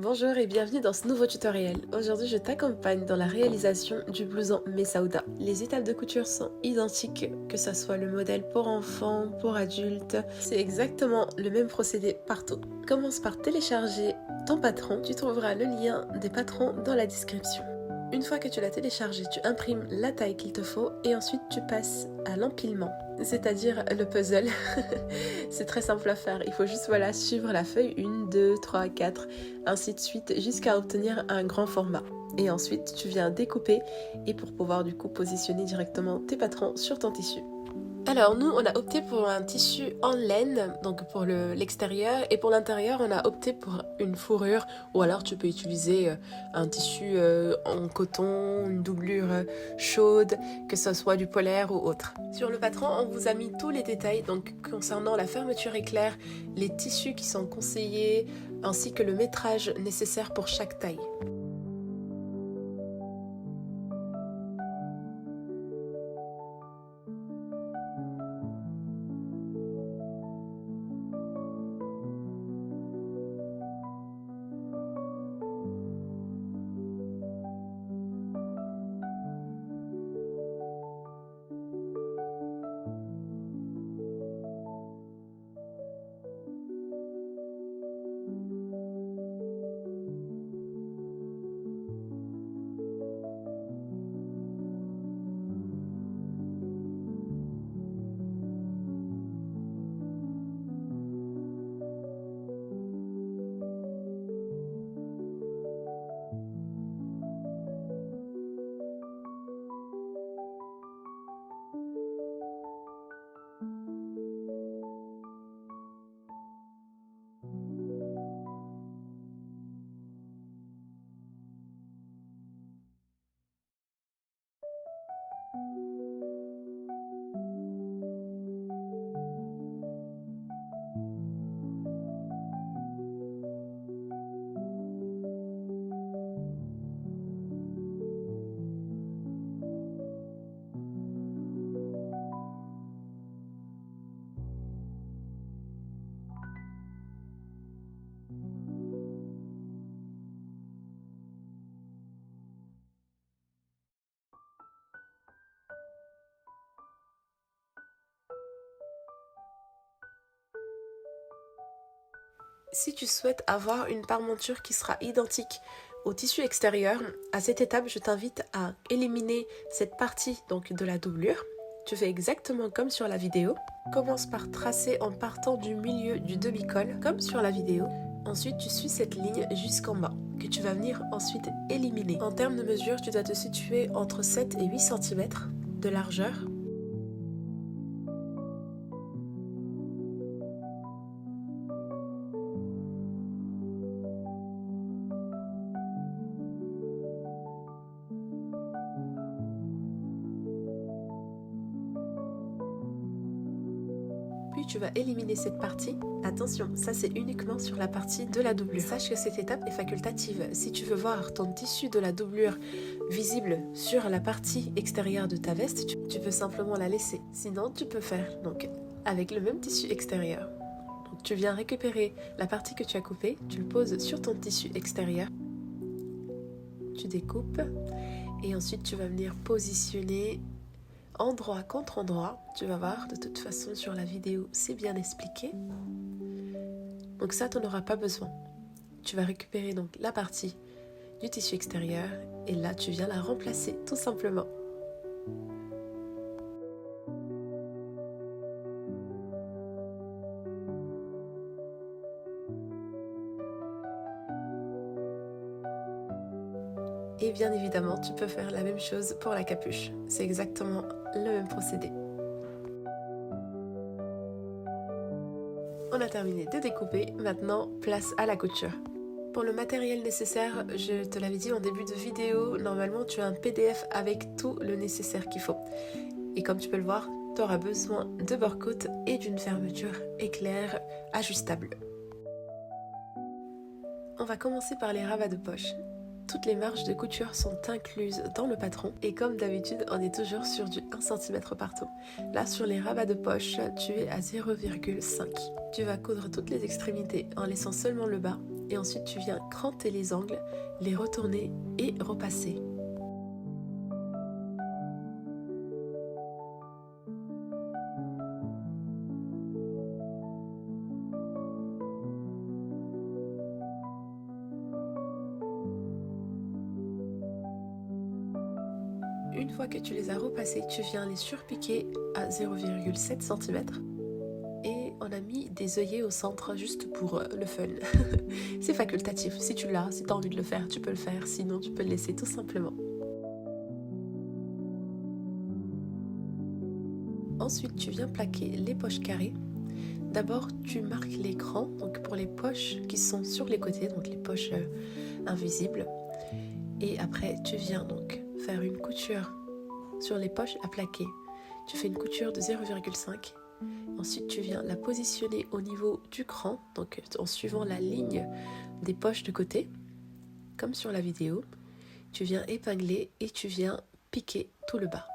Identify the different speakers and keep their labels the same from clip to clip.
Speaker 1: Bonjour et bienvenue dans ce nouveau tutoriel. Aujourd'hui, je t'accompagne dans la réalisation du blouson Messaouda. Les étapes de couture sont identiques, que ce soit le modèle pour enfants, pour adultes. C'est exactement le même procédé partout. Commence par télécharger ton patron. Tu trouveras le lien des patrons dans la description. Une fois que tu l'as téléchargé, tu imprimes la taille qu'il te faut et ensuite tu passes à l'empilement, c'est-à-dire le puzzle. C'est très simple à faire, il faut juste suivre la feuille 1, 2, 3, 4, ainsi de suite jusqu'à obtenir un grand format. Et ensuite tu viens découper et pour pouvoir du coup positionner directement tes patrons sur ton tissu. Alors nous on a opté pour un tissu en laine, donc pour l'extérieur, et pour l'intérieur on a opté pour une fourrure, ou alors tu peux utiliser un tissu en coton, une doublure chaude, que ce soit du polaire ou autre. Sur le patron on vous a mis tous les détails, donc concernant la fermeture éclair, les tissus qui sont conseillés, ainsi que le métrage nécessaire pour chaque taille. Si tu souhaites avoir une parmenture qui sera identique au tissu extérieur, à cette étape, je t'invite à éliminer cette partie donc de la doublure. Tu fais exactement comme sur la vidéo. Commence par tracer en partant du milieu du demi-col, comme sur la vidéo. Ensuite, tu suis cette ligne jusqu'en bas, que tu vas venir ensuite éliminer. En termes de mesure, tu dois te situer entre 7 et 8 cm de largeur. Puis tu vas éliminer cette partie. Attention, ça c'est uniquement sur la partie de la doublure. Sache que cette étape est facultative. Si tu veux voir ton tissu de la doublure visible sur la partie extérieure de ta veste, tu peux simplement la laisser. Sinon, tu peux faire donc avec le même tissu extérieur. Donc tu viens récupérer la partie que tu as coupée, tu le poses sur ton tissu extérieur. Tu découpes et ensuite tu vas venir positionner endroit contre endroit. Tu vas voir, de toute façon sur la vidéo c'est bien expliqué. Donc ça tu n'en auras pas besoin. Tu vas récupérer donc la partie du tissu extérieur et là tu viens la remplacer tout simplement. Et bien évidemment, tu peux faire la même chose pour la capuche. C'est exactement le même procédé. On a terminé de découper, maintenant place à la couture. Pour le matériel nécessaire, je te l'avais dit en début de vidéo, normalement tu as un PDF avec tout le nécessaire qu'il faut. Et comme tu peux le voir, tu auras besoin de bord-côte et d'une fermeture éclair ajustable. On va commencer par les rabats de poche. Toutes les marges de couture sont incluses dans le patron et comme d'habitude on est toujours sur du 1 cm partout. Là sur les rabats de poche tu es à 0,5. Tu vas coudre toutes les extrémités en laissant seulement le bas Et ensuite tu viens cranter les angles, les retourner et repasser. Une fois que tu les as repassés, tu viens les surpiquer à 0,7 cm. Et on a mis des œillets au centre juste pour le fun. C'est facultatif, si tu l'as, si tu as envie de le faire, tu peux le faire, sinon tu peux le laisser tout simplement. Ensuite, tu viens plaquer les poches carrées. D'abord, tu marques l'écran, donc pour les poches qui sont sur les côtés, donc les poches invisibles. Et après, tu viens donc faire une couture sur les poches à plaquer. Tu fais une couture de 0,5. Ensuite, tu viens la positionner au niveau du cran, donc en suivant la ligne des poches de côté, comme sur la vidéo. Tu viens épingler et tu viens piquer tout le bas.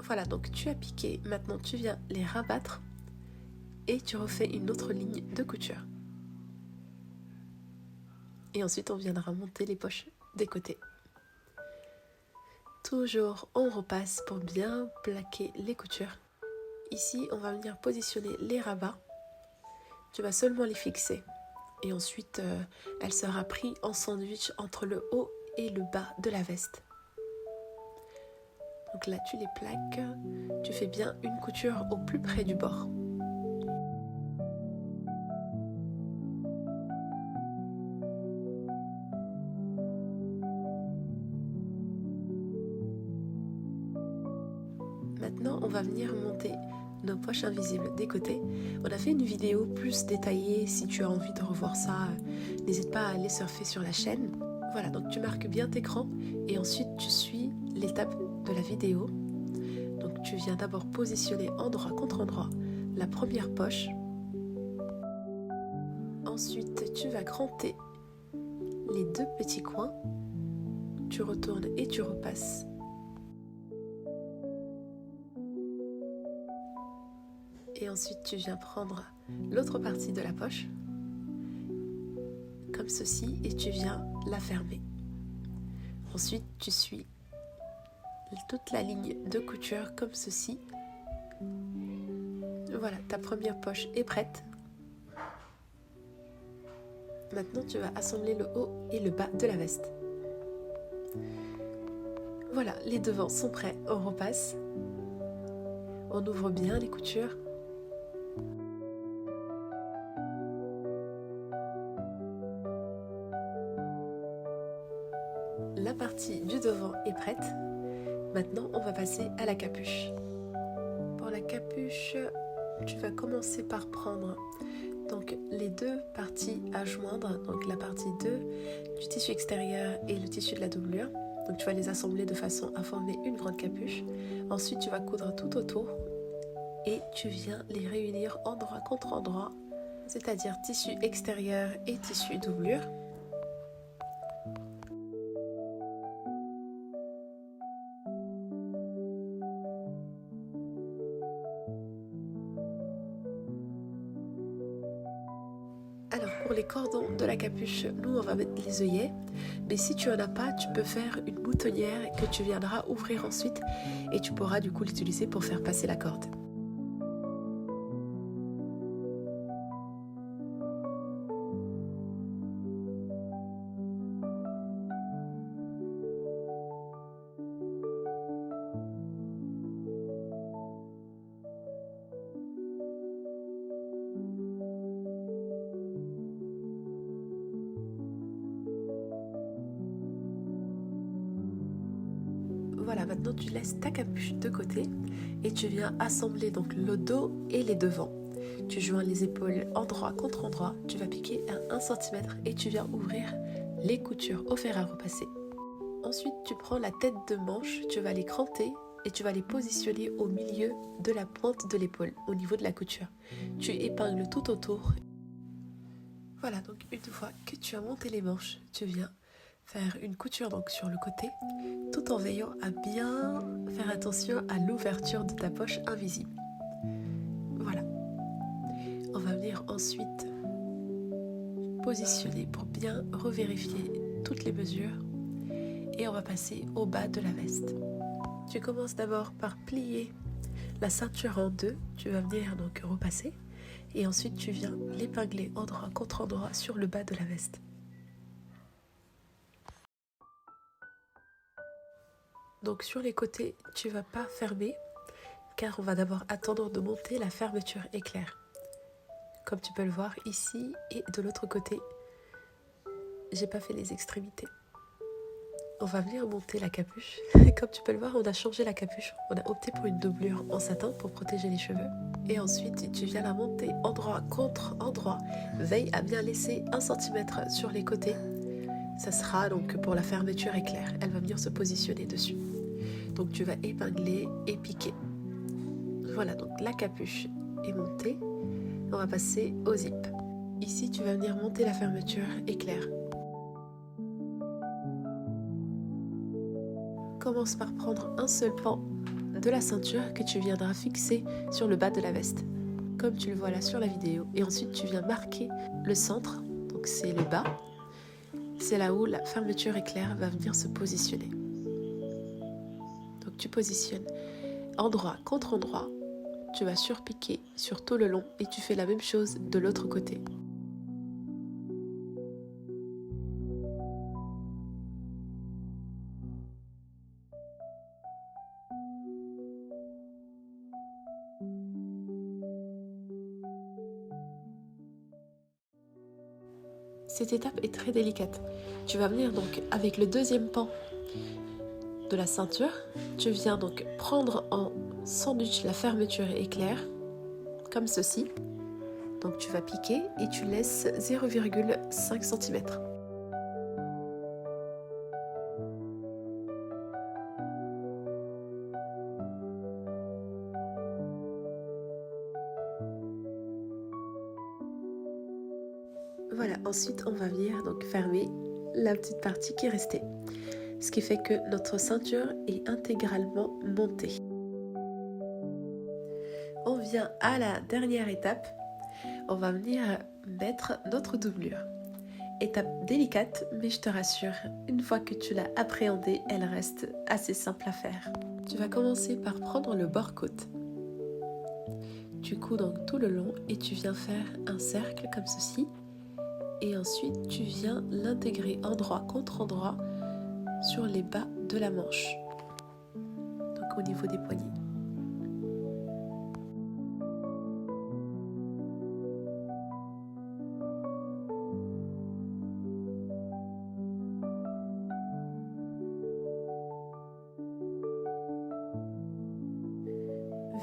Speaker 1: Voilà, donc tu as piqué, maintenant tu viens les rabattre et tu refais une autre ligne de couture. Et ensuite on viendra monter les poches des côtés. Toujours on repasse pour bien plaquer les coutures. Ici on va venir positionner les rabats. Tu vas seulement les fixer. Et ensuite elle sera prise en sandwich entre le haut et le bas de la veste. Donc là tu les plaques, tu fais bien une couture au plus près du bord. Maintenant on va venir monter nos poches invisibles des côtés. On a fait une vidéo plus détaillée, si tu as envie de revoir ça, n'hésite pas à aller surfer sur la chaîne. Voilà, donc tu marques bien tes crans et ensuite tu suis l'étape de la vidéo. Donc tu viens d'abord positionner endroit contre endroit la première poche. Ensuite tu vas cranter les deux petits coins. Tu retournes et tu repasses. Et ensuite tu viens prendre l'autre partie de la poche comme ceci et tu viens la fermer. Ensuite tu suis toute la ligne de couture comme ceci. Voilà, ta première poche est prête. Maintenant tu vas assembler le haut et le bas de la veste. Voilà, les devants sont prêts, on repasse. On ouvre bien les coutures. La partie du devant est prête. Maintenant, on va passer à la capuche. Pour la capuche, tu vas commencer par prendre donc les deux parties à joindre, donc la partie 2 du tissu extérieur et le tissu de la doublure. Donc tu vas les assembler de façon à former une grande capuche. Ensuite, tu vas coudre tout autour et tu viens les réunir endroit contre endroit, c'est-à-dire tissu extérieur et tissu doublure. Alors pour les cordons de la capuche, nous on va mettre les œillets, mais si tu en as pas, tu peux faire une boutonnière que tu viendras ouvrir ensuite et tu pourras du coup l'utiliser pour faire passer la corde. Voilà, maintenant tu laisses ta capuche de côté et tu viens assembler donc le dos et les devants. Tu joins les épaules endroit contre endroit, tu vas piquer à 1 cm et tu viens ouvrir les coutures au fer à repasser. Ensuite tu prends la tête de manche, tu vas les cranter et tu vas les positionner au milieu de la pointe de l'épaule, au niveau de la couture. Tu épingles tout autour. Voilà, donc une fois que tu as monté les manches, tu viens faire une couture donc sur le côté, tout en veillant à bien faire attention à l'ouverture de ta poche invisible. Voilà. On va venir ensuite positionner pour bien revérifier toutes les mesures et on va passer au bas de la veste. Tu commences d'abord par plier la ceinture en deux, tu vas venir donc repasser et ensuite tu viens l'épingler endroit contre endroit sur le bas de la veste. Donc sur les côtés, tu vas pas fermer car on va d'abord attendre de monter la fermeture éclair. Comme tu peux le voir ici et de l'autre côté, j'ai pas fait les extrémités. On va venir monter la capuche. Comme tu peux le voir, on a changé la capuche. On a opté pour une doublure en satin pour protéger les cheveux. Et ensuite, tu viens la monter endroit contre endroit. Veille à bien laisser 1 cm sur les côtés. Ça sera donc pour la fermeture éclair. Elle va venir se positionner dessus. Donc tu vas épingler et piquer. Voilà, donc la capuche est montée. On va passer au zip. Ici, tu vas venir monter la fermeture éclair. Commence par prendre un seul pan de la ceinture que tu viendras fixer sur le bas de la veste, comme tu le vois là sur la vidéo. Et ensuite, tu viens marquer le centre, donc c'est le bas. C'est là où la fermeture éclair va venir se positionner. Donc tu positionnes endroit contre endroit. Tu vas surpiquer sur tout le long et tu fais la même chose de l'autre côté. Cette étape est très délicate. Tu vas venir donc avec le deuxième pan de la ceinture. Tu viens donc prendre en sandwich la fermeture éclair, comme ceci. Donc tu vas piquer et tu laisses 0,5 cm. Voilà, ensuite on va venir donc fermer la petite partie qui est restée. Ce qui fait que notre ceinture est intégralement montée. On vient à la dernière étape. On va venir mettre notre doublure. Étape délicate, mais je te rassure, une fois que tu l'as appréhendée, elle reste assez simple à faire. Tu vas commencer par prendre le bord-côte. Tu couds donc tout le long et tu viens faire un cercle comme ceci. Et ensuite, tu viens l'intégrer endroit contre endroit sur les bas de la manche, donc au niveau des poignets.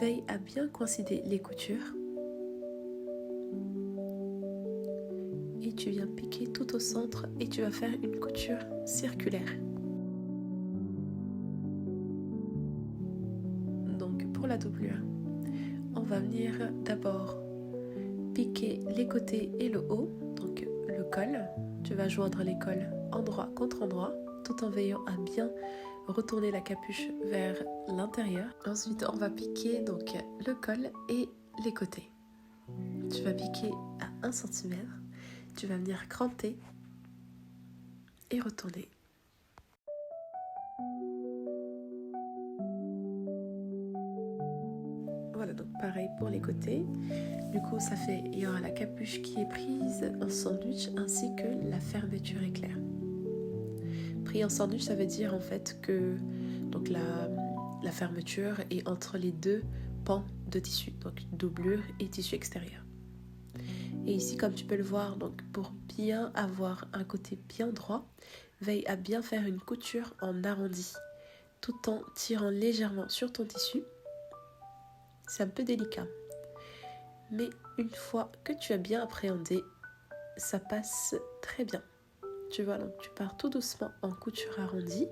Speaker 1: Veille à bien coïncider les coutures. Et tu viens piquer tout au centre et tu vas faire une couture circulaire. Donc pour la doublure, on va venir d'abord piquer les côtés et le haut, donc le col. Tu vas joindre les cols endroit contre endroit, tout en veillant à bien retourner la capuche vers l'intérieur. Ensuite, on va piquer donc le col et les côtés. Tu vas piquer à 1 cm. Tu vas venir cranter et retourner. Voilà, donc pareil pour les côtés. Du coup, ça fait, il y aura la capuche qui est prise en sandwich ainsi que la fermeture éclair. Pris en sandwich, ça veut dire en fait que donc la fermeture est entre les deux pans de tissu, donc doublure et tissu extérieur. Et ici, comme tu peux le voir, donc pour bien avoir un côté bien droit, veille à bien faire une couture en arrondi, tout en tirant légèrement sur ton tissu. C'est un peu délicat, mais une fois que tu as bien appréhendé, ça passe très bien. Tu vois, donc tu pars tout doucement en couture arrondie.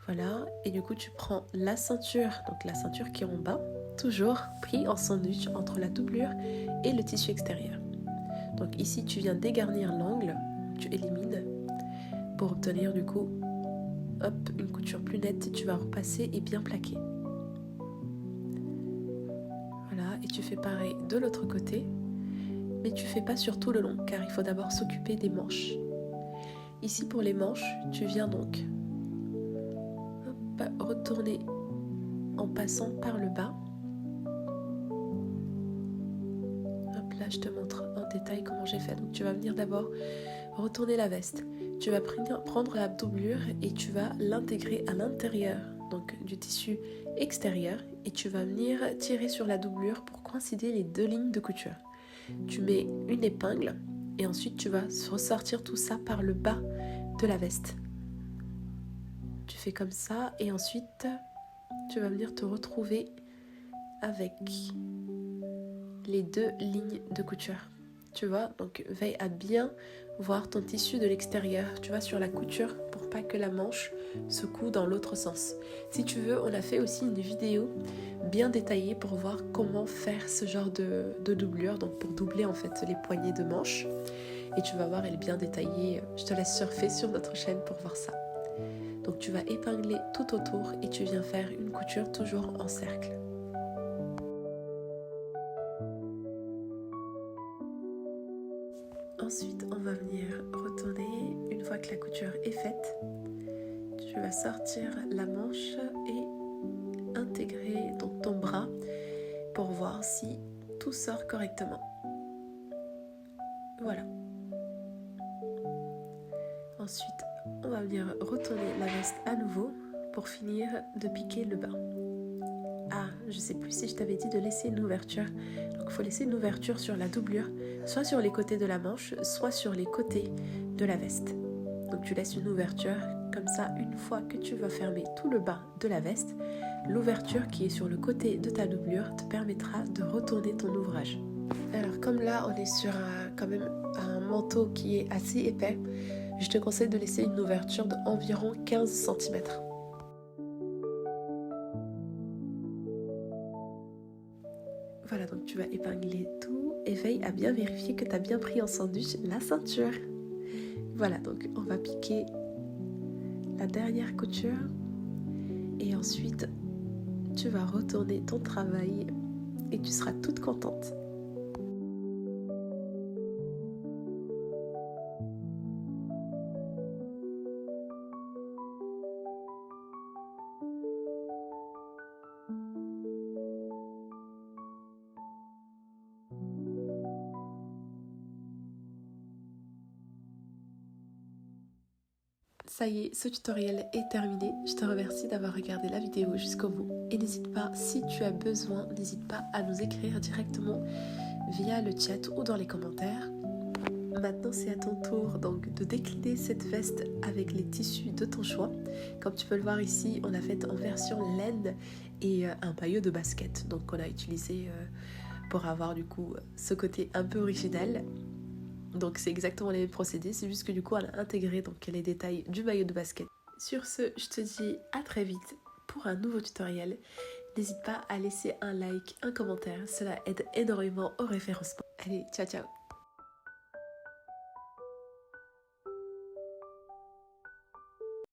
Speaker 1: Voilà, et du coup tu prends la ceinture, donc la ceinture qui est en bas, toujours pris en sandwich entre la doublure et le tissu extérieur. Donc ici tu viens dégarnir l'angle, tu élimines pour obtenir du coup hop, une couture plus nette. Tu vas repasser et bien plaquer. Voilà, et tu fais pareil de l'autre côté, mais tu fais pas sur tout le long car il faut d'abord s'occuper des manches. Ici pour les manches, tu viens donc retourner en passant par le bas. Hop, là je te montre en détail comment j'ai fait. Donc tu vas venir d'abord retourner la veste. Tu vas prendre la doublure et tu vas l'intégrer à l'intérieur donc du tissu extérieur et tu vas venir tirer sur la doublure pour coïncider les deux lignes de couture. Tu mets une épingle et ensuite tu vas ressortir tout ça par le bas de la veste. Tu fais comme ça et ensuite tu vas venir te retrouver avec les deux lignes de couture. Tu vois, donc veille à bien voir ton tissu de l'extérieur. Tu vas sur la couture pour pas que la manche se coud dans l'autre sens. Si tu veux, on a fait aussi une vidéo bien détaillée pour voir comment faire ce genre de doublure, donc pour doubler en fait les poignées de manche. Et tu vas voir, elle est bien détaillée. Je te laisse surfer sur notre chaîne pour voir ça. Donc tu vas épingler tout autour et tu viens faire une couture toujours en cercle. Ensuite, on va venir retourner, une fois que la couture est faite, tu vas sortir la manche et intégrer donc ton bras pour voir si tout sort correctement. Voilà. Ensuite, on va venir retourner la veste à nouveau pour finir de piquer le bas. Ah, je sais plus si je t'avais dit de laisser une ouverture. Donc il faut laisser une ouverture sur la doublure, soit sur les côtés de la manche, soit sur les côtés de la veste. Donc tu laisses une ouverture, comme ça une fois que tu vas fermer tout le bas de la veste, l'ouverture qui est sur le côté de ta doublure te permettra de retourner ton ouvrage. Alors comme là on est sur quand même un manteau qui est assez épais, je te conseille de laisser une ouverture d'environ 15 cm. Voilà, donc tu vas épingler tout et veille à bien vérifier que tu as bien pris en sandwich la ceinture. Voilà, donc on va piquer la dernière couture et ensuite tu vas retourner ton travail et tu seras toute contente. Ça y est, ce tutoriel est terminé. Je te remercie d'avoir regardé la vidéo jusqu'au bout. Et n'hésite pas, si tu as besoin, n'hésite pas à nous écrire directement via le chat ou dans les commentaires. Maintenant, c'est à ton tour donc de décliner cette veste avec les tissus de ton choix. Comme tu peux le voir ici, on a fait en version laine et un maillot de basket. Donc on a utilisé pour avoir du coup ce côté un peu original. Donc c'est exactement les mêmes procédés, c'est juste que du coup on a intégré donc les détails du maillot de basket. Sur ce, je te dis à très vite pour un nouveau tutoriel. N'hésite pas à laisser un like, un commentaire, cela aide énormément au référencement. Allez, ciao ciao!